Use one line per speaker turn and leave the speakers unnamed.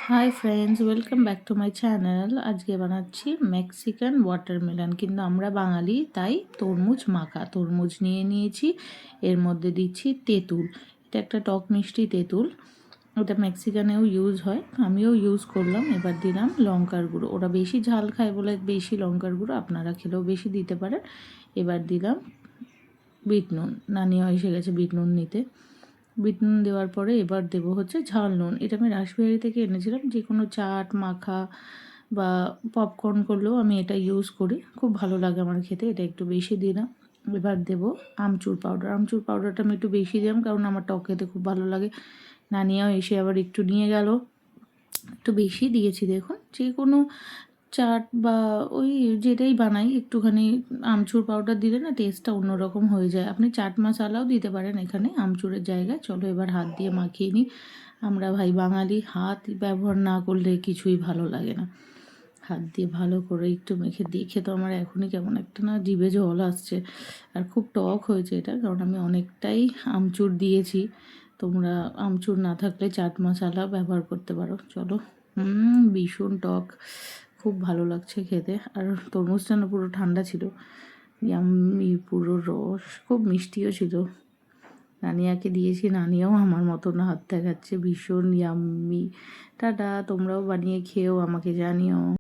Hi friends, welcome back to my channel. আজকে বানাচ্ছি Mexican watermelon, কিন্তু আমরা বাঙালি তাই তরমুজ মাখা। তরমুজ নিয়ে নিয়েছি, এর মধ্যে দিচ্ছি তেঁতুল। এটা একটা টক মিষ্টি তেঁতুল, ওটা মেক্সিকানেও ইউজ হয়, আমিও ইউজ করলাম। এবার দিলাম লঙ্কার গুঁড়ো, ওরা বেশি ঝাল খায় বলে বেশি লঙ্কার গুঁড়ো, আপনারা খেলেও বেশি দিতে পারেন। এবার দিলাম বিট নুন, নানিও এসে গেছে বিট নুন নিতে। বিট নুন দেওয়ার পরে এবার দেবো হচ্ছে ঝাল নুন। এটা আমি রাসবিহারি থেকে এনেছিলাম, যে কোনো চাট মাখা বা পপকর্ন করলেও আমি এটা ইউজ করি, খুব ভালো লাগে আমার খেতে। এটা একটু বেশি দিলাম। এবার দেবো আমচুর পাউডার। আমচুর পাউডারটা আমি একটু বেশি দিলাম, কারণ আমার টক খেতে খুব ভালো লাগে। নানিয়াও এসে আবার একটু নিয়ে গেল, একটু বেশি দিয়েছি। দেখুন, যে কোনো চাট বা ওই যেটাই বানাই, একটুখানি আমচুর পাউডার দিলে না টেস্টটা অন্যরকম হয়ে যায়। আপনি চাট মশলাও দিতে পারেন এখানে আমচুরের জায়গায়। চলো এবার হাত দিয়ে মাখিয়ে নিই। আমরা ভাই বাঙালি, হাত ব্যবহার না করলে কিছুই ভালো লাগে না। হাত দিয়ে ভালো করে একটু মেখে, দেখে তো আমার এখনই কেমন একটা না জিভে জল আসছে। আর খুব টক হয়েছে এটা, কারণ আমি অনেকটাই আমচুর দিয়েছি। তোমরা আমচুর না থাকলে চাট মশলা ব্যবহার করতে পারো। চলো, ভীষণ টক, খুব ভালো লাগছে খেতে। আর তরমুজটা না পুরো ঠান্ডা ছিল, ইয়াম্মি পুরো রস, খুব মিষ্টিও ছিল। নানিয়াকে দিয়েছি, নানিয়াও আমার মতো না হাত দেখাচ্ছে, ভীষণ ইয়াম্মি। টাটা, তোমরাও বানিয়ে খেয়েও আমাকে জানিও।